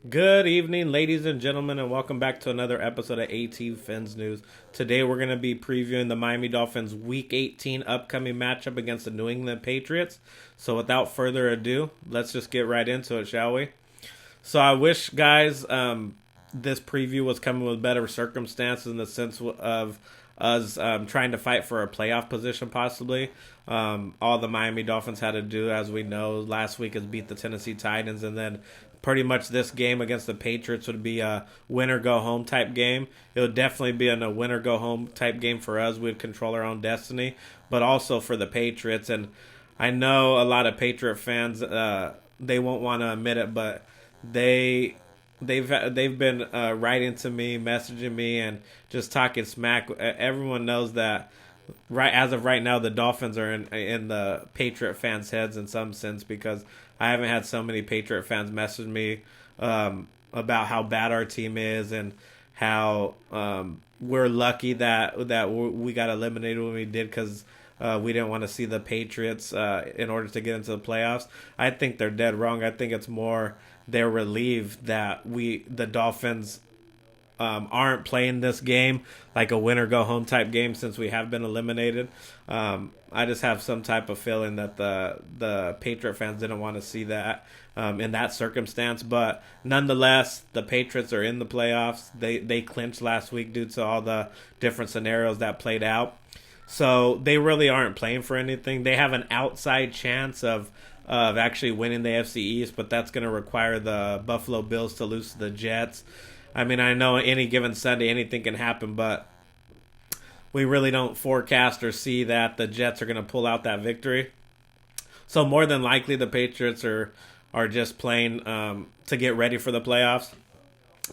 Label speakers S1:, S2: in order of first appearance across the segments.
S1: Good evening, ladies and gentlemen, and welcome back to another episode of Phins News. Today, we're going to be previewing the Miami Dolphins Week 18 upcoming matchup against the New England Patriots. So, without further ado, let's just get right into it, shall we? So, I wish, guys, this preview was coming with better circumstances in the sense of us trying to fight for a playoff position, possibly. All the Miami Dolphins had to do, as we know, last week is beat the Tennessee Titans, and then pretty much this game against the Patriots would be a winner go home type game. It would definitely be a winner go home type game for us. We'd control our own destiny, but also for the Patriots. And I know a lot of Patriot fans, they won't want to admit it, but they've been writing to me, messaging me, and just talking smack. Everyone knows that right as of right now, the Dolphins are in the Patriot fans' heads in some sense, because I haven't had so many Patriot fans message me about how bad our team is and how we're lucky that we got eliminated when we did, because we didn't want to see the Patriots in order to get into the playoffs. I think they're dead wrong. I think it's more they're relieved that the Dolphins aren't playing this game like a winner go home type game, since we have been eliminated. I just have some type of feeling that the Patriot fans didn't want to see that in that circumstance. But nonetheless, the Patriots are in the playoffs. They clinched last week due to all the different scenarios that played out. So they really aren't playing for anything. They have an outside chance of actually winning the AFC East, but that's going to require the Buffalo Bills to lose to the Jets. I mean, I know any given Sunday anything can happen, but we really don't forecast or see that the Jets are going to pull out that victory. So more than likely, the Patriots are just playing to get ready for the playoffs,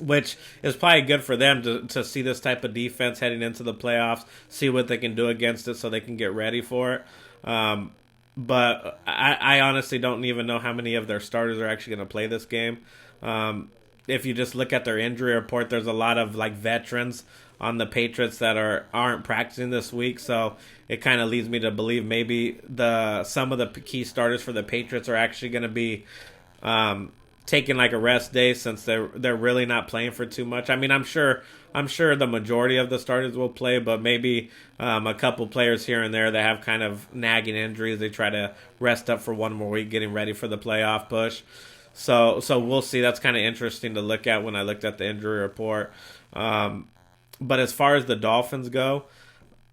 S1: which is probably good for them to see this type of defense heading into the playoffs, see what they can do against it so they can get ready for it. But I honestly don't even know how many of their starters are actually going to play this game. If you just look at their injury report, there's a lot of veterans on the Patriots that aren't practicing this week, so it kind of leads me to believe maybe some of the key starters for the Patriots are actually going to be taking a rest day, since they're really not playing for too much. I mean, I'm sure the majority of the starters will play, but maybe a couple players here and there that have kind of nagging injuries, they try to rest up for one more week, getting ready for the playoff push. So we'll see. That's kind of interesting to look at when I looked at the injury report. But as far as the Dolphins go,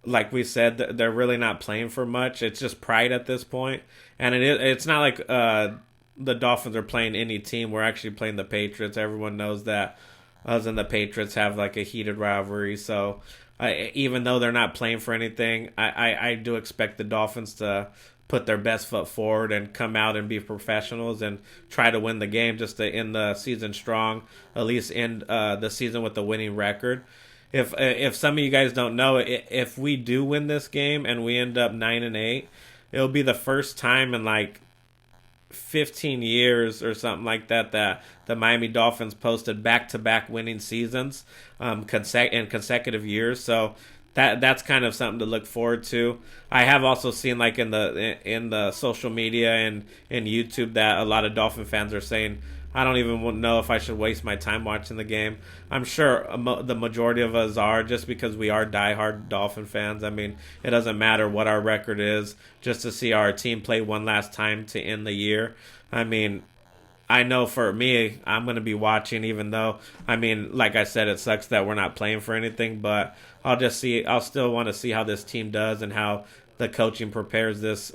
S1: like we said, they're really not playing for much. It's just pride at this point. And it's not like the Dolphins are playing any team. We're actually playing the Patriots. Everyone knows that us and the Patriots have a heated rivalry. So even though they're not playing for anything, I do expect the Dolphins to put their best foot forward and come out and be professionals and try to win the game, just to end the season strong, at least end the season with a winning record. If some of you guys don't know, if we do win this game and we end up 9-8, it'll be the first time in 15 years or something like that the Miami Dolphins posted back-to-back winning seasons in consecutive years. So that's kind of something to look forward to. I have also seen in the social media and in YouTube that a lot of Dolphin fans are saying, I don't even know if I should waste my time watching the game. I'm sure the majority of us are, just because we are diehard Dolphin fans. I mean, it doesn't matter what our record is, just to see our team play one last time to end the year. I mean, I know for me, I'm going to be watching, even though, I mean, like I said, it sucks that we're not playing for anything, but I'll still want to see how this team does and how the coaching prepares this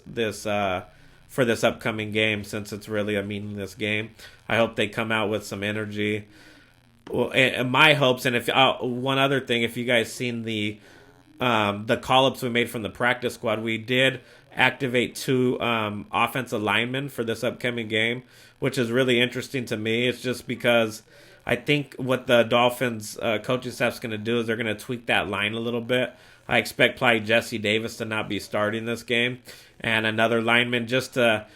S1: for this upcoming game, since it's really a meaningless game. I hope they come out with some energy. Well, and my hopes, and if one other thing, if you guys seen the call-ups we made from the practice squad, we did activate 2 offensive linemen for this upcoming game, which is really interesting to me. It's just because I think what the Dolphins coaching staff's going to do is they're going to tweak that line a little bit. I expect probably Jesse Davis to not be starting this game, and another lineman just to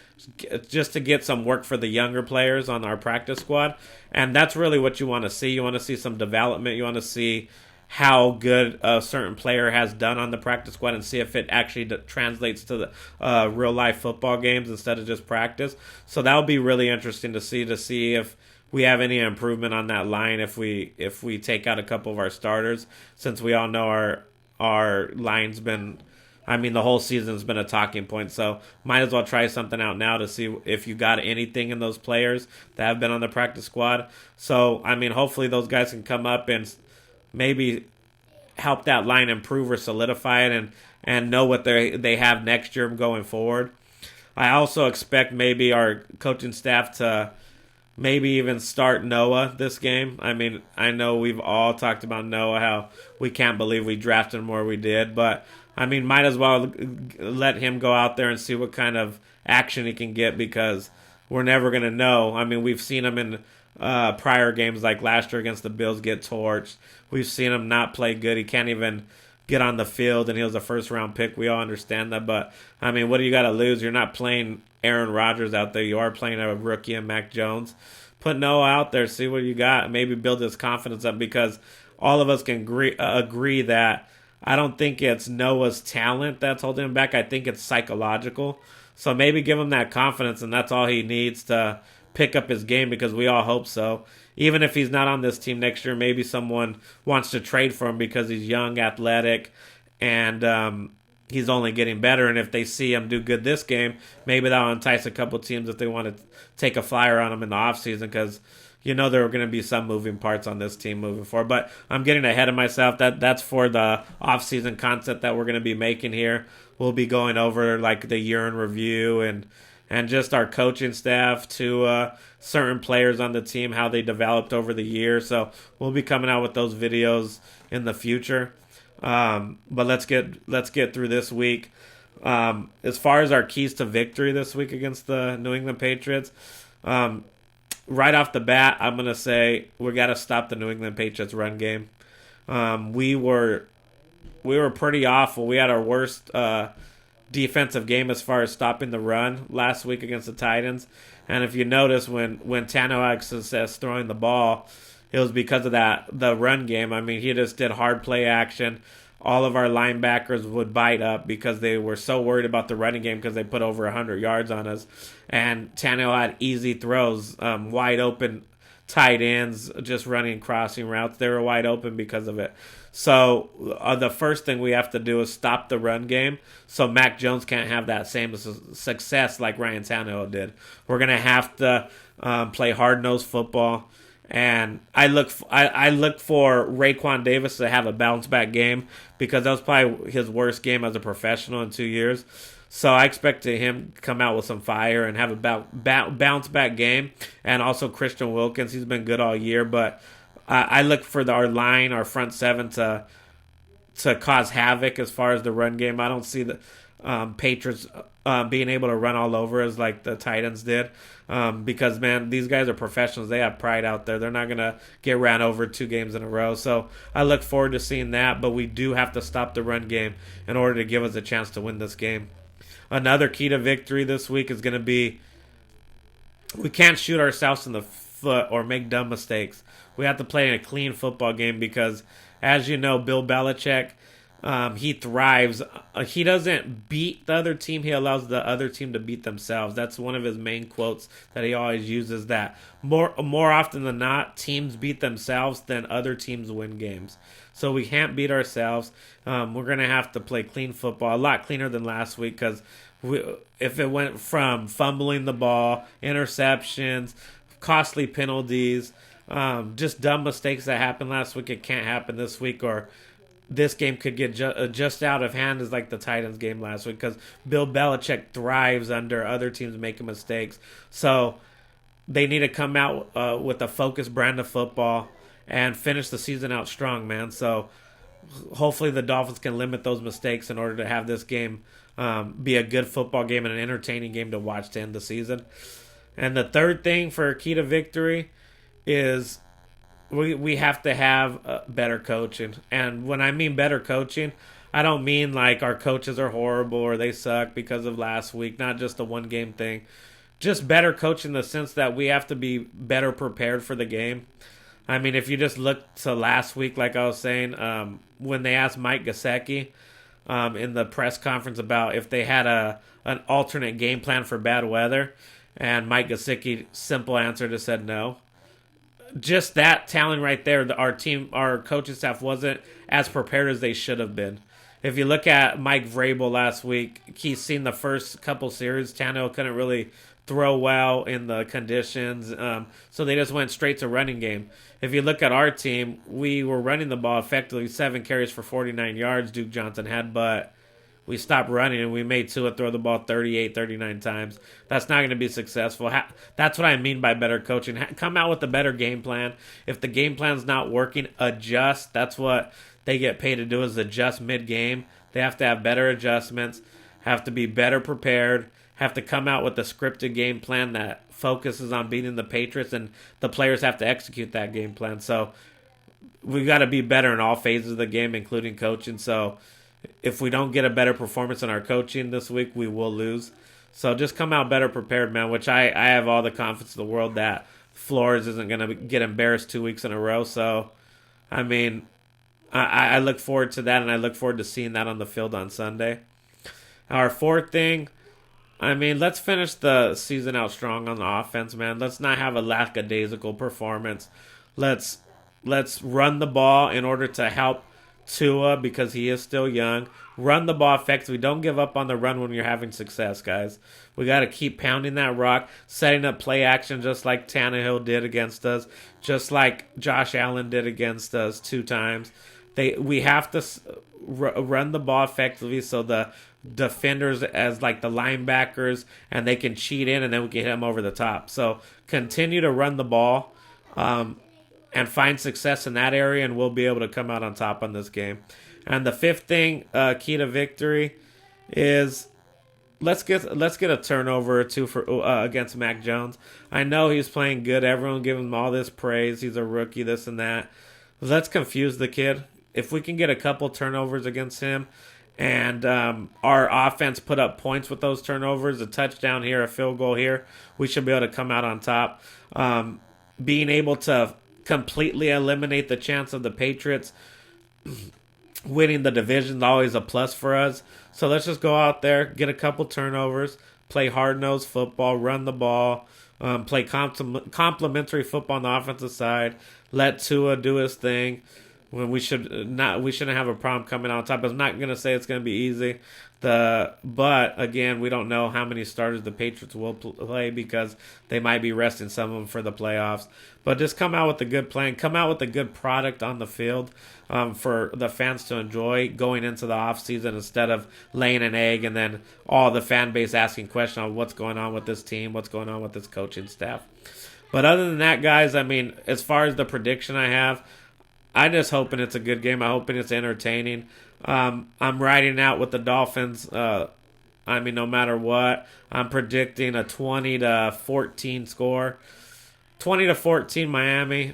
S1: get some work for the younger players on our practice squad. And that's really what you want to see. You want to see some development. You want to see how good a certain player has done on the practice squad and see if it actually translates to the real life football games instead of just practice. So that'll be really interesting to see if we have any improvement on that line if we take out a couple of our starters, since we all know our line's been, I mean, the whole season's been a talking point. So might as well try something out now to see if you got anything in those players that have been on the practice squad. So I mean, hopefully those guys can come up and maybe help that line improve or solidify it, and know what they have next year going forward. I also expect maybe our coaching staff to maybe even start Noah this game. I mean, I know we've all talked about Noah, how we can't believe we drafted him where we did, but I mean, might as well let him go out there and see what kind of action he can get, because we're never going to know. I mean, we've seen him in prior games like last year against the Bills get torched. We've seen him not play good. He can't even get on the field, and he was a first-round pick. We all understand that, but I mean, what do you got to lose? You're not playing Aaron Rodgers out there. You are playing a rookie and Mac Jones. Put Noah out there, see what you got, maybe build his confidence up, because all of us can agree that I don't think it's Noah's talent that's holding him back. I think it's psychological. So maybe give him that confidence, and that's all he needs to pick up his game, because we all hope so. Even if he's not on this team next year, maybe someone wants to trade for him because he's young, athletic, and he's only getting better. And if they see him do good this game, maybe that'll entice a couple teams if they want to take a flyer on him in the offseason, because you know there are going to be some moving parts on this team moving forward. But I'm getting ahead of myself. That's for the offseason content that we're going to be making here. We'll be going over like the year in review and just our coaching staff to certain players on the team, how they developed over the year. So we'll be coming out with those videos in the future. But let's get through this week. As far as our keys to victory this week against the New England Patriots, right off the bat, I'm gonna say we got to stop the New England Patriots run game. We were pretty awful. We had our worst defensive game as far as stopping the run last week against the Titans. And if you notice, when Tannehill says throwing the ball, it was because of the run game. I mean, he just did hard play action. All of our linebackers would bite up because they were so worried about the running game, because they put over 100 yards on us. And Tannehill had easy throws, wide open tight ends, just running crossing routes. They were wide open because of it. So the first thing we have to do is stop the run game, so Mac Jones can't have that same success like Ryan Tannehill did. We're going to have to play hard-nosed football. And I look for Raekwon Davis to have a bounce-back game, because that was probably his worst game as a professional in 2 years. So I expect him to come out with some fire and have a bounce-back game. And also Christian Wilkins, he's been good all year. But I look for our line, our front seven, to cause havoc as far as the run game. I don't see the Patriots being able to run all over us like the Titans did. Because, man, these guys are professionals. They have pride out there. They're not going to get ran over 2 games in a row. So I look forward to seeing that, but we do have to stop the run game in order to give us a chance to win this game. Another key to victory this week is going to be, we can't shoot ourselves in the foot or make dumb mistakes. We have to play a clean football game, because, as you know, Bill Belichick, he thrives. He doesn't beat the other team. He allows the other team to beat themselves. That's one of his main quotes that he always uses, that more often than not, teams beat themselves than other teams win games. So we can't beat ourselves. We're going to have to play clean football, a lot cleaner than last week, because if it went from fumbling the ball, interceptions, costly penalties, just dumb mistakes that happened last week, it can't happen this week, or this game could get just out of hand as like the Titans game last week, because Bill Belichick thrives under other teams making mistakes. So they need to come out with a focused brand of football and finish the season out strong, man. So hopefully the Dolphins can limit those mistakes in order to have this game be a good football game and an entertaining game to watch to end the season. And the third thing for a key to victory is we have to have better coaching. And when I mean better coaching, I don't mean like our coaches are horrible or they suck because of last week, not just a one-game thing. Just better coaching in the sense that we have to be better prepared for the game. I mean, if you just look to last week, like I was saying, when they asked Mike Gesicki in the press conference about if they had an alternate game plan for bad weather, and Mike Gesicki, simple answer, just said no. just that talent right there, our team, our coaching staff wasn't as prepared as they should have been. If you look at Mike Vrabel last week, he's seen the first couple series. Tannehill couldn't really throw well in the conditions, so they just went straight to running game. If you look at our team, we were running the ball effectively, 7 carries for 49 yards. Duke Johnson had, but we stopped running and we made Tua throw the ball 38, 39 times. That's not going to be successful. That's what I mean by better coaching. Come out with a better game plan. If the game plan's not working, adjust. That's what they get paid to do, is adjust mid-game. They have to have better adjustments, have to be better prepared, have to come out with a scripted game plan that focuses on beating the Patriots, and the players have to execute that game plan. So we've got to be better in all phases of the game, including coaching. So if we don't get a better performance in our coaching this week, we will lose. So just come out better prepared, man, which I have all the confidence in the world that Flores isn't going to get embarrassed 2 weeks in a row. So, I mean, I look forward to that, and I look forward to seeing that on the field on Sunday. Our fourth thing, I mean, let's finish the season out strong on the offense, man. Let's not have a lackadaisical performance. Let's run the ball in order to help Tua, because he is still young. Run the ball effectively. Don't give up on the run when you're having success, guys. We got to keep pounding that rock, setting up play action just like Tannehill did against us, just like Josh Allen did against us 2 times. We have to run the ball effectively so the defenders as like the linebackers, and they can cheat in, and then we can hit them over the top. So continue to run the ball. And find success in that area, and we'll be able to come out on top on this game. And the fifth thing, key to victory, is let's get a turnover or two for against Mac Jones. I know he's playing good. Everyone give him all this praise. He's a rookie, this and that. Let's confuse the kid. If we can get a couple turnovers against him, and our offense put up points with those turnovers, a touchdown here, a field goal here, we should be able to come out on top. Being able to completely eliminate the chance of the Patriots winning the division is always a plus for us. So let's just go out there, get a couple turnovers, play hard-nosed football, run the ball, play complementary football on the offensive side, let Tua do his thing. When we shouldn't have a problem coming out on top. I'm not going to say it's going to be easy. But again, we don't know how many starters the Patriots will play, because they might be resting some of them for the playoffs. But just come out with a good plan. Come out with a good product on the field for the fans to enjoy going into the offseason, instead of laying an egg and then all the fan base asking questions on what's going on with this team, what's going on with this coaching staff. But other than that, guys, I mean, as far as the prediction I have, I'm just hoping it's a good game. I'm hoping it's entertaining. I'm riding out with the Dolphins. I mean, no matter what, I'm predicting a 20-14 score. 20-14 Miami.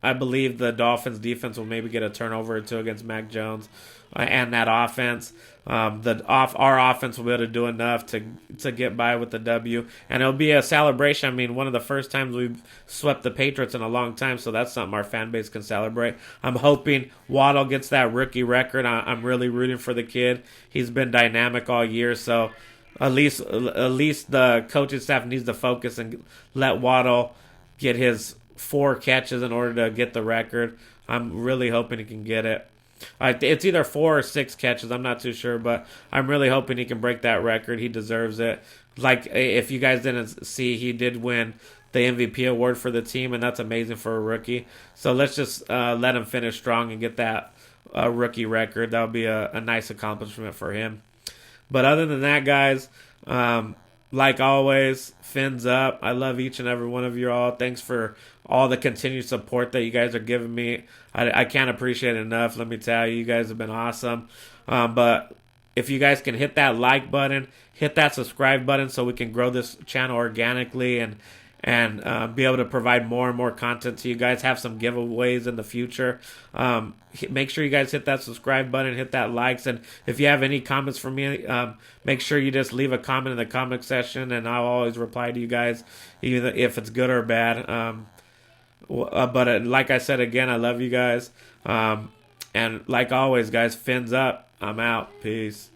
S1: I believe the Dolphins defense will maybe get a turnover or 2 against Mac Jones and that offense. Our offense will be able to do enough to get by with the W, and it'll be a celebration. I mean, one of the first times we've swept the Patriots in a long time, so that's something our fan base can celebrate. I'm hoping Waddle gets that rookie record. I'm really rooting for the kid. He's been dynamic all year, so at least the coaching staff needs to focus and let Waddle get his 4 catches in order to get the record. I'm really hoping he can get it. It's either 4 or 6 catches. I'm not too sure, but I'm really hoping he can break that record. He deserves it. Like, if you guys didn't see, he did win the MVP award for the team, and that's amazing for a rookie. So let's just let him finish strong and get that rookie record. That would be a nice accomplishment for him. But other than that, guys, like always, Phins up. I love each and every one of you all. Thanks for all the continued support that you guys are giving me. I can't appreciate it enough. Let me tell you, you guys have been awesome. But if you guys can hit that like button, hit that subscribe button so we can grow this channel organically and be able to provide more and more content to you guys. Have some giveaways in the future. Make sure you guys hit that subscribe button, hit that likes, and if you have any comments for me, make sure you just leave a comment in the comment section, and I'll always reply to you guys, even if it's good or bad. But like I said again, I love you guys. And like always, guys, Fins up. I'm out. Peace.